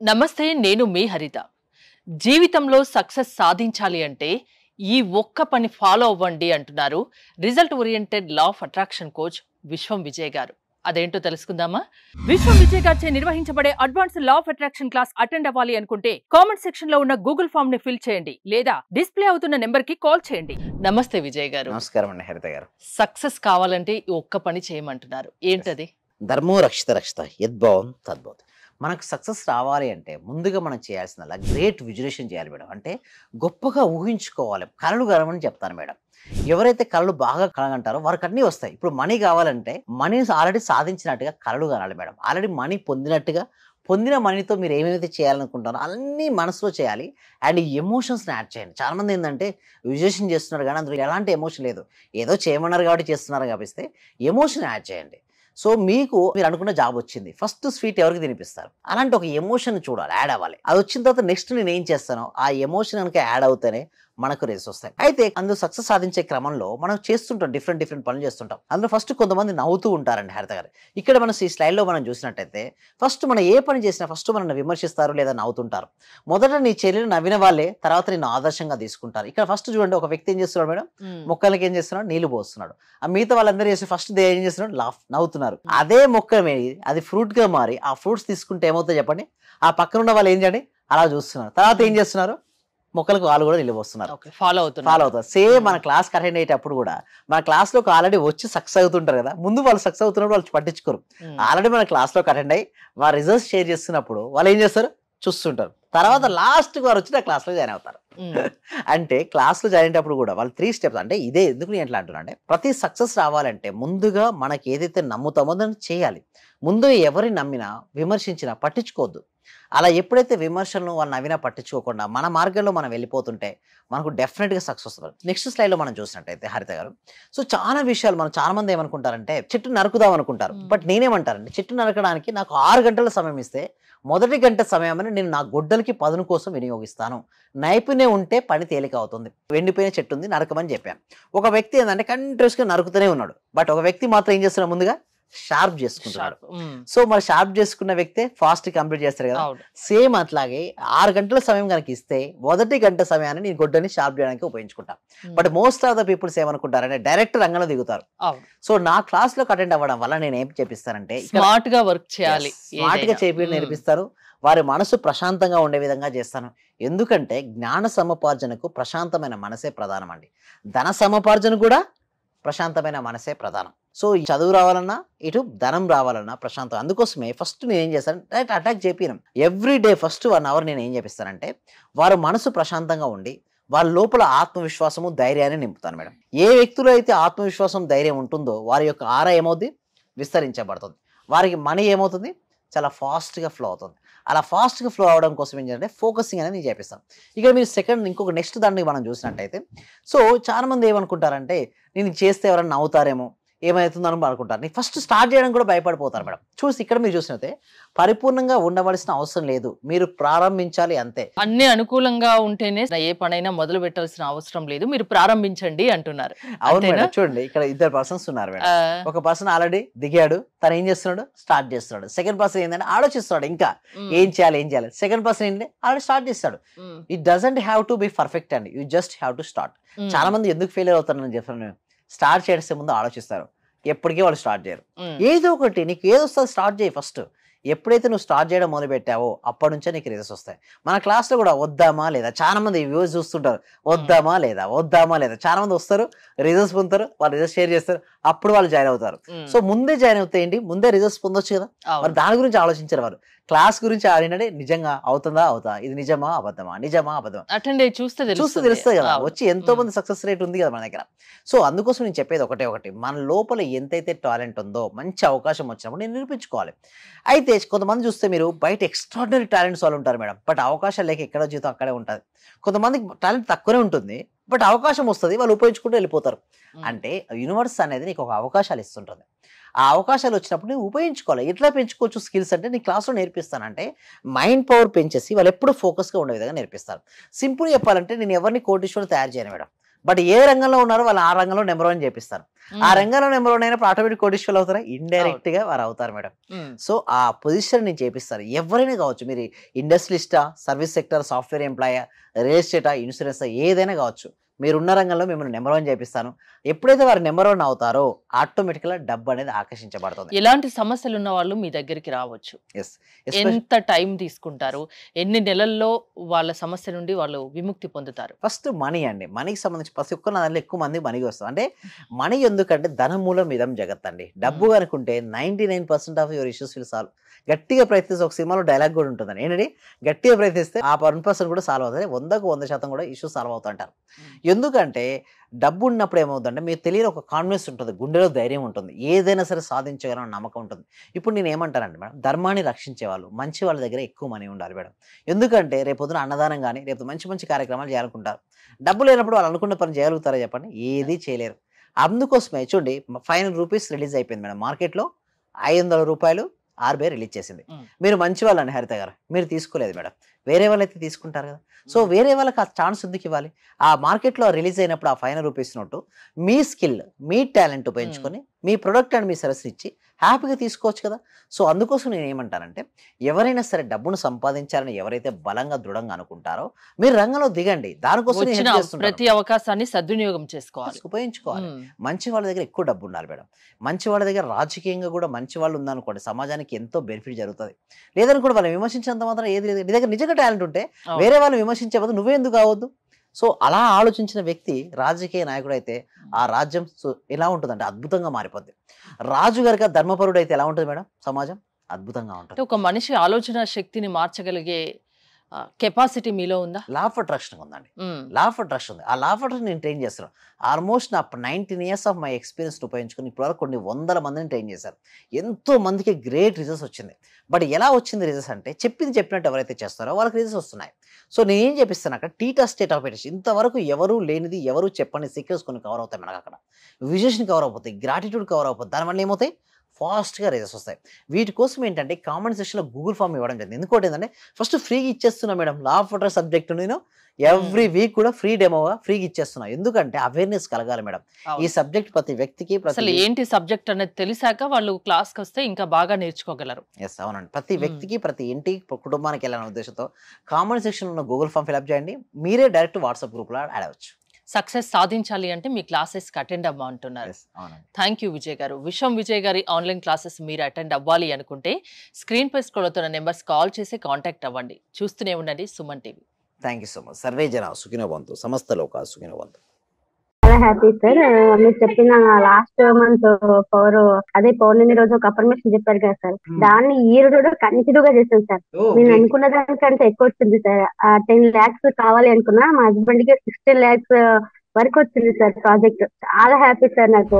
నమస్తే, నేను మీ హరిత. జీవితంలో సక్సెస్ సాధించాలి అంటే ఈ ఒక్క పని ఫాలో అవ్వండి అంటున్నారు result oriented law of attraction coach విశ్వం విజయ్ గారు. అదేంటో తెలుసుకుందామా? విశ్వం విజయ్ గారిచే నిర్వహించబడే advance law of attraction class attend అవ్వాలి అనుకుంటే కామెంట్ సెక్షన్ లో ఉన్న గూగుల్ ఫామ్ ని ఫిల్ చేయండి లేదా డిస్ప్లే అవుతున్న నెంబర్ కి కాల్ చేయండి. నమస్తే విజయ్ గారు. నమస్కారం అండి హరిత గారు. సక్సెస్ కావాలంటే ఈ ఒక్క పని చేయమంటున్నారు, ఏంటది? ధర్మో రక్షిత రక్షిత యద్భావం తద్భవతి. మనకు సక్సెస్ రావాలి అంటే ముందుగా మనం చేయాల్సిన గ్రేట్ విజులేషన్ చేయాలి మేడం. అంటే గొప్పగా ఊహించుకోవాలి, కళలు కలమని చెప్తాను మేడం. ఎవరైతే కళలు బాగా కలగంటారో వారికి అన్నీ వస్తాయి. ఇప్పుడు మనీ కావాలంటే మనీ ఆల్రెడీ సాధించినట్టుగా కళలు కనాలి మేడం. ఆల్రెడీ మనీ పొందినట్టుగా, పొందిన మనీతో మీరు ఏమేమైతే చేయాలనుకుంటారో అన్నీ మనసులో చేయాలి. అండ్ ఈ ఎమోషన్స్ని యాడ్ చేయండి. చాలామంది ఏంటంటే విజులేషన్ చేస్తున్నారు కానీ అందులో ఎలాంటి ఎమోషన్ లేదు, ఏదో చేయమన్నారు కాబట్టి చేస్తున్నారు కాబట్టి ఎమోషన్ యాడ్ చేయండి. సో మీరు అనుకున్న జాబ్ వచ్చింది, ఫస్ట్ స్వీట్ ఎవరికి తినిపిస్తారు, అలాంటి ఒక ఎమోషన్ చూడాలి, యాడ్ అవ్వాలి. అది వచ్చిన తర్వాత నెక్స్ట్ నేను ఏం చేస్తానో ఆ ఎమోషన్ కనుక యాడ్ అవుతేనే మనకు రేస్ వస్తాయి. అయితే అందులో సక్సెస్ సాధించే క్రమంలో మనం చేస్తుంటాం, డిఫరెంట్ పనులు చేస్తుంటాం. అందులో ఫస్ట్ కొంతమంది నవ్వుతూ ఉంటారండి హరిత గారు. ఇక్కడ మనం ఈ స్లైడ్లో మనం చూసినట్టయితే ఫస్ట్ మనం ఏ పని చేసినా ఫస్ట్ మనల్ని విమర్శిస్తారు లేదా నవ్వుతుంటారు. మొదట నీ చెల్లెలు నవ్విన వాళ్ళే తర్వాత నిన్ను ఆదర్శంగా తీసుకుంటారు. ఇక్కడ ఫస్ట్ చూడండి, ఒక వ్యక్తి ఏం చేస్తున్నాడు మేడం, మొక్కలకి ఏం చేస్తున్నాడు, నీళ్లు పోస్తున్నాడు. ఆ మిగతా వాళ్ళందరూ చేసి ఫస్ట్ ఏం చేస్తున్నాడు, నవ్వుతున్నారు. అదే మొక్క అది ఫ్రూట్ గా మారి ఆ ఫ్రూట్స్ తీసుకుంటే ఏమవుతుందో చెప్పండి. ఆ పక్కన ఉన్న వాళ్ళు ఏం చేయండి, అలా చూస్తున్నారు. తర్వాత ఏం చేస్తున్నారు, మొక్కలకు వాళ్ళు కూడా నిలబోస్తున్నారు, ఫాలో అవుతారు. సేమ్ మన క్లాస్ అటెండ్ అయ్యేటప్పుడు కూడా మన క్లాస్లోకి ఆల్రెడీ వచ్చి సక్సెస్ అవుతుంటారు కదా, ముందు వాళ్ళు సక్సెస్ అవుతున్నప్పుడు వాళ్ళు పట్టించుకోరు. ఆల్రెడీ మన క్లాస్లోకి అటెండ్ అయ్యి వారి రిజల్ట్స్ షేర్ చేస్తున్నప్పుడు వాళ్ళు ఏం చేస్తారు, చూస్తుంటారు. తర్వాత లాస్ట్ వారు వచ్చి నా క్లాస్లో జాయిన్ అవుతారు. అంటే క్లాస్లో జాయిన్ అయ్యేటప్పుడు కూడా వాళ్ళు 3 స్టెప్స్. అంటే ఇదే ఎందుకు నేను ఎట్లా అంటున్నా అంటే, ప్రతి సక్సెస్ రావాలంటే ముందుగా మనకి ఏదైతే నమ్ముతామో దాన్ని చేయాలి. ముందు ఎవరి నమ్మినా విమర్శించినా పట్టించుకోవద్దు. అలా ఎప్పుడైతే విమర్శలను వాళ్ళు నవ్వినా పట్టించుకోకుండా మన మార్గంలో మనం వెళ్ళిపోతుంటే మనకు డెఫినెట్గా సక్సెస్ వస్తుంది. నెక్స్ట్ స్లైడ్లో మనం చూసినట్టయితే హరిత గారు, సో చాలా విషయాలు మనం చాలా మంది ఏమనుకుంటారంటే చెట్టు నరుకుదాం అనుకుంటారు. బట్ నేనేమంటారంటే చెట్టు నరకడానికి నాకు 6 గంటల సమయం ఇస్తే మొదటి గంట సమయాన్ని నేను నా గొడ్డలకి పదును కోసం వినియోగిస్తాను. నైపుణ్యం ఉంటే పని తేలిక అవుతుంది. ఎండిపోయిన చెట్టు ఉంది, నరకమని చెప్పాను. ఒక వ్యక్తి ఏంటంటే కంటిన్యూస్గా నరుకుతూనే ఉన్నాడు. బట్ ఒక వ్యక్తి మాత్రం ఏం చేస్తున్నాడు, ముందుగా షార్ప్ చేసుకుంటున్నాడు. సో మరి షార్ప్ చేసుకున్న వ్యక్తే ఫాస్ట్ కంప్లీట్ చేస్తారు కదా. సేమ్ అట్లాగే 6 గంటల సమయం కనుక ఇస్తే మొదటి గంట సమయాన్ని నేను గొడ్డని షార్ప్ చేయడానికి ఉపయోగించుకుంటా. But most of the peoples ఏమనుకుంటారంటే డైరెక్ట్ రంగంలో దిగుతారు. సో నా క్లాస్ లో అటెండ్ అవ్వడం వల్ల నేను ఏం చేపిస్తానంటే స్మార్ట్ గా వర్క్ చేయాలి, స్మార్ట్ గా చేపి నేర్పిస్తారు. వారి మనసు ప్రశాంతంగా ఉండే విధంగా చేస్తాను. ఎందుకంటే జ్ఞాన సముపార్జనకు ప్రశాంతమైన మనసే ప్రధానం అండి. ధన సముపార్జన కూడా ప్రశాంతమైన మనసే ప్రధానం. సో ఈ చదువు రావాలన్నా ఇటు ధనం రావాలన్నా ప్రశాంతం. అందుకోసమే ఫస్ట్ నేను ఏం చేస్తాను, డైరెక్ట్ అటాక్ చేపిను. ఎవ్రీ డే ఫస్ట్ 1 అవర్ నేను ఏం చేపిస్తానంటే వారి మనసు ప్రశాంతంగా ఉండి వాళ్ళ లోపల ఆత్మవిశ్వాసము ధైర్యాన్ని నింపుతాను మేడం. ఏ వ్యక్తులు అయితే ఆత్మవిశ్వాసం ధైర్యం ఉంటుందో వారి యొక్క ఆరా ఏమవుతుంది, విస్తరించబడుతుంది. వారికి మనీ ఏమవుతుంది, చాలా ఫాస్ట్గా ఫ్లో అవుతుంది. అలా ఫాస్ట్గా ఫ్లో అవడం కోసం ఏం చేయాలంటే ఫోకసింగ్ అనేది నేను చేపిస్తాను. ఇక్కడ మీరు ఇంకొక నెక్స్ట్ దాన్ని మనం చూసినట్టయితే, సో చాలామంది ఏమనుకుంటారంటే నేను చేస్తే ఎవరైనా నవ్వుతారేమో, ఏమవుతుందని అనుకుంటారు. నేను ఫస్ట్ స్టార్ట్ చేయడం కూడా భయపడిపోతారు మేడం. ఇక్కడ మీరు చూసినట్టే పరిపూర్ణంగా ఉండవలసిన అవసరం లేదు, మీరు ప్రారంభించాలి అంతే. అన్ని అనుకూలంగా ఉంటేనే ఏ పనైనా మొదలు పెట్టాల్సిన అవసరం లేదు, మీరు ప్రారంభించండి అంటున్నారు. అవును మేడం. చూడండి ఇక్కడ 2 పర్సన్స్ ఉన్నారు మేడం. ఒక పర్సన్ ఆల్రెడీ దిగాడు, తను ఏం చేస్తున్నాడు, స్టార్ట్ చేస్తున్నాడు. సెకండ్ పర్సన్ ఏంటంటే ఆలోచిస్తున్నాడు ఇంకా ఏం చేయాలి. సెకండ్ పర్సన్ ఏంటంటే ఆల్రెడీ స్టార్ట్ చేస్తాడు. It doesn't have to be perfect అండి, you just have to start. చాలా మంది ఎందుకు ఫెయిల్ అవుతారని చెప్పాను, స్టార్ట్ చేసే ముందు ఆలోచిస్తారు, ఎప్పటికీ వాళ్ళు స్టార్ట్ చేయరు. ఏదో ఒకటి నీకు ఏది వస్తుంది స్టార్ట్ చేయి ఫస్ట్. ఎప్పుడైతే నువ్వు స్టార్ట్ చేయడం మొదలు పెట్టావో అప్పటి నుంచే నీకు రిజల్ట్స్ వస్తాయి. మన క్లాస్లో కూడా వద్దామా లేదా, చాలా మంది వ్యూస్ చూస్తుంటారు, వద్దామా లేదా. చాలా మంది వస్తారు, రిజల్ట్స్ పొందుతారు, వాళ్ళు రిజల్ట్స్ షేర్ చేస్తారు, అప్పుడు వాళ్ళు జాయిన్ అవుతారు. సో ముందే జాయిన్ అవుతే ఏంటి, ముందే రిజల్ట్స్ పొందొచ్చు కదా. మరి దాని గురించి ఆలోచించారు వారు. క్లాస్ గురించి ఆడినంటే నిజంగా అవుతుందా, ఇది నిజమా అబద్ధమా అటెండ్ చూస్తే తెలుస్తుంది కదా. వచ్చి ఎంతో మంది సక్సెస్ రేట్ ఉంది కదా మన దగ్గర. సో అందుకోసం నేను చెప్పేది ఒకటి, మన లోపల ఎంతైతే టాలెంట్ ఉందో మంచి అవకాశం వచ్చినప్పుడు నేను నిరూపించుకోవాలి. అయితే కొంతమంది చూస్తే మీరు బయట ఎక్స్ట్రాడినరీ టాలెంట్స్ వాళ్ళు ఉంటారు మేడం, బట్ అవకాశాలు లేక ఎక్కడ జీవితం అక్కడే ఉంటుంది. కొంతమందికి టాలెంట్ తక్కువనే ఉంటుంది, బట్ అవకాశం వస్తుంది, వాళ్ళు ఉపయోగించుకుంటూ వెళ్ళిపోతారు. అంటే యూనివర్స్ అనేది నీకు ఒక అవకాశాలు ఇస్తుంటుంది. ఆ అవకాశాలు వచ్చినప్పుడు నువ్వు ఉపయోగించుకోవాలి. ఎట్లా పెంచుకోవచ్చు స్కిల్స్ అంటే నీ క్లాస్లో నేర్పిస్తానంటే మైండ్ పవర్ పెంచేసి వాళ్ళు ఎప్పుడు ఫోకస్గా ఉండే విధంగా నేర్పిస్తారు. సింపుల్ చెప్పాలంటే నేను ఎవరిని కోటీశ్వరుని తయారు చేయను మేడం, బట్ ఏ రంగంలో ఉన్నారో వాళ్ళు ఆ రంగంలో నెంబర్ వన్ చేపిస్తారు. ఆ రంగంలో నెంబర్ వన్ అయినప్పుడు ఆటోమేటిక్ కోటీశ్వరులు అవుతారా? ఇండైరెక్ట్ గా వారు అవుతారు మేడం. సో ఆ పొజిషన్ నేను చేపిస్తాను. ఎవరైనా కావచ్చు, మీరు ఇండస్ట్రియలిస్టా, సర్వీస్ సెక్టర్, సాఫ్ట్వేర్ ఎంప్లాయా, రియల్ ఎస్టేటా, ఇన్సూరెన్సా, ఏదైనా కావచ్చు, మీరున్న రంగంలో మిమ్మల్ని నెంబర్ వన్ చేపిస్తాను. ఎప్పుడైతే వారు నెంబర్ వన్ అవుతారో ఆటోమేటిక్గా డబ్బు అనేది ఆకర్షించబడుతుంది. ఎలాంటి సమస్యలు ఉన్న వాళ్ళు మీ దగ్గరికి రావచ్చు? ఎస్, ఎంత టైం తీసుకుంటారు? ఎన్ని నెలల్లో వాళ్ళ సమస్య నుండి వాళ్ళు విముక్తి పొందుతారు? ఫస్ట్ మనీ అండి. మనీకి సంబంధించి ప్రతి ఒక్క దాంట్లో ఎక్కువ మంది మనీకి వస్తుంది. అంటే మనీ ఎందుకంటే ధనమూలం ఇదం జగత్ అండి. డబ్బు అనుకుంటే 99% of your issues will solve. గట్టిగా ప్రయత్నిస్తే, ఒక సినిమాలో డైలాగ్ కూడా ఉంటుందండి, ఏంటంటే గట్టిగా ప్రయత్నిస్తే ఆ 1% కూడా సాల్వ్ అవుతుంది, 100% కూడా ఇష్యూస్ సాల్వ్ అవుతుంటారు. ఎందుకంటే డబ్బు ఉన్నప్పుడు ఏమవుతుందంటే మీకు తెలియని ఒక కాన్ఫిడెన్స్ ఉంటుంది, గుండెలో ధైర్యం ఉంటుంది, ఏదైనా సరే సాధించగలని నమ్మకం ఉంటుంది. ఇప్పుడు నేను ఏమంటానండి మేడం, ధర్మాన్ని రక్షించే వాళ్ళు, మంచి వాళ్ళ దగ్గర ఎక్కువ మనీ ఉండాలి మేడం. ఎందుకంటే రేపు పొద్దున అన్నదానం కానీ, రేపు మంచి మంచి కార్యక్రమాలు చేయాలనుకుంటారు. డబ్బు లేనప్పుడు వాళ్ళు అనుకున్న పని చేయగలుగుతారా చెప్పండి? ఏది చేయలేరు. అందుకోసమే చూడండి, 500 రూపీస్ రిలీజ్ అయిపోయింది మేడం మార్కెట్లో, 500 రూపాయలు ఆర్బీఐ రిలీజ్ చేసింది. మీరు మంచి వాళ్ళండి హరిత గారు, మీరు తీసుకోలేదు మేడం, వేరే వాళ్ళు అయితే తీసుకుంటారు కదా. సో వేరే వాళ్ళకి ఆ ఛాన్స్ ఎందుకు ఇవ్వాలి? ఆ మార్కెట్లో రిలీజ్ అయినప్పుడు ఆ 500 రూపీస్ నోటు మీ స్కిల్, మీ టాలెంట్ ఉపయోగించుకొని మీ ప్రొడక్ట్ అండ్ మీ సర్వీస్ ఇచ్చి హ్యాపీగా తీసుకోవచ్చు కదా. సో అందుకోసం నేను ఏమంటానంటే, ఎవరైనా సరే డబ్బును సంపాదించాలని ఎవరైతే బలంగా దృఢంగా అనుకుంటారో మీరు రంగంలో దిగండి. దానికోసం నేను వచ్చిన help చేస్తుంటాను. ప్రతి అవకాశాన్ని సద్వినియోగం చేసుకోవాలి. ఉపయోగించుకోవాలి. ఉమ్. మంచి వాళ్ళ దగ్గర ఎక్కువ డబ్బు ఉండాలి మేడం. మంచి వాళ్ళ దగ్గర రాజకీయంగా కూడా మంచి వాళ్ళు ఉందనుకోండి, సమాజానికి ఎంతో బెనిఫిట్ జరుగుతుంది. లేదనుకోండి వాళ్ళని విమర్శించినంత మాత్రం ఏది లేదు. నీ దగ్గర నిజంగా టాలెంట్ ఉంటే అవును. వేరే వాళ్ళు విమర్శించే బదులు నువ్వే ఎందుకు కావద్దు? సో అలా ఆలోచించిన వ్యక్తి రాజకీయ నాయకుడు అయితే ఆ రాజ్యం ఎలా ఉంటుందంటే అద్భుతంగా మారిపోద్ది. రాజు గారికి ధర్మపరుడు అయితే ఎలా ఉంటుంది మేడం సమాజం? అద్భుతంగా ఉంటుంది. అంటే ఒక మనిషి ఆలోచన శక్తిని మార్చగలిగే కెపాసిటీ మీలో ఉందా? లా ఆఫ్ అట్రాక్షన్ ఉందండి. లా ఆఫ్ అట్రాక్షన్ ఉంది. ఆ లా ఆఫ్ అట్రాక్షన్ నేను ట్రైన్ చేస్తున్నాను. ఆల్మోస్ట్ నా 19 ఇయర్స్ ఆఫ్ మై ఎక్స్పీరియన్స్ ఉపయోగించుకుని ఇప్పటివరకు కొన్ని వందల మందిని ట్రైన్ చేశారు. ఎంతో మందికి గ్రేట్ రిజల్ట్స్ వచ్చింది. బట్ ఎలా వచ్చింది రిజల్ట్స్ అంటే, చెప్పింది చెప్పినట్టు ఎవరైతే చేస్తారో వాళ్ళకి రిజల్ట్స్ వస్తున్నాయి. సో నేనేం చెప్పిస్తాను అక్కడ, టీటా స్టేట్ ఆఫ్ ఎటెన్షన్. ఇంతవరకు ఎవరు లేనిది, ఎవరు చెప్పని సీక్రెట్స్ కొన్ని కవర్ అవుతాయి మనకు అక్కడ. విజేషన్ కవర్ అయిపోతాయి, గ్రాటిట్యూడ్ కవర్ అయిపోతుంది. దానివల్ల ఏమవుతాయి? ఫాస్ట్గా రిజల్ట్స్ వస్తాయి. వీటి కోసం ఏంటంటే కామెంట్ సెక్షన్లో గూగుల్ ఫామ్ ఇవ్వడం జరిగింది. ఎందుకంటే ఏంటంటే ఫస్ట్ ఫ్రీగా ఇచ్చేస్తున్నా madam, law of attraction subject నేను ఎవ్రీ వీక్ కూడా ఫ్రీ డెమోగా ఫ్రీగా ఇచ్చేస్తున్నా. ఎందుకంటే అవేర్నెస్ కలగాలి మేడం. ఈ సబ్జెక్ట్ ప్రతి వ్యక్తికి అసలు ఏంటి సబ్జెక్ట్ అనేది తెలిసాక వాళ్ళు క్లాస్కి వస్తే ఇంకా బాగా నేర్చుకోగలరు. ఎస్, అవునండి. ప్రతి వ్యక్తికి, ప్రతి ఇంటికి, కుటుంబానికి వెళ్ళాలనే ఉద్దేశంతో కామెంట్ సెక్షన్ ఉన్న గూగుల్ ఫామ్ ఫిల్అప్ చేయండి. మీరే డైరెక్ట్ వాట్సాప్ గ్రూప్లో యాడ్ అవ్వచ్చు. సక్సెస్ సాధించాలి అంటే మీ క్లాసెస్కి అటెండ్ అవ్వమంటున్నారు. థ్యాంక్ యూ విజయ్ గారు. విశ్వం విజయ్ గారి ఆన్లైన్ క్లాసెస్ మీరు అటెండ్ అవ్వాలి అనుకుంటే స్క్రీన్ పై స్క్రోల్ అవుతున్న నెంబర్స్ కాల్ చేసి కాంటాక్ట్ అవ్వండి. చూస్తూనే ఉండండి Suman TV. Thank you so much. Survey జన సుఖినో భవంతు, సమస్త లోకా సుఖినో భవంతు. చాలా హ్యాపీ సార్. మీరు చెప్పిన లాస్ట్ మంత్ పౌర్ణమి రోజు ఒక అఫర్మేషన్ చెప్పారు కదా సార్, దాన్ని ఈ రోజు కంటిన్యూ గా చేశాను సార్. నేను అనుకున్న దానికంటే ఎక్కువ వచ్చింది సార్. 10 lakhs కావాలి అనుకున్నా, మా హస్బెండ్ కి 16 lakhs వరకు వచ్చింది సార్ ప్రాజెక్ట్. చాలా హ్యాపీ సార్ నాకు.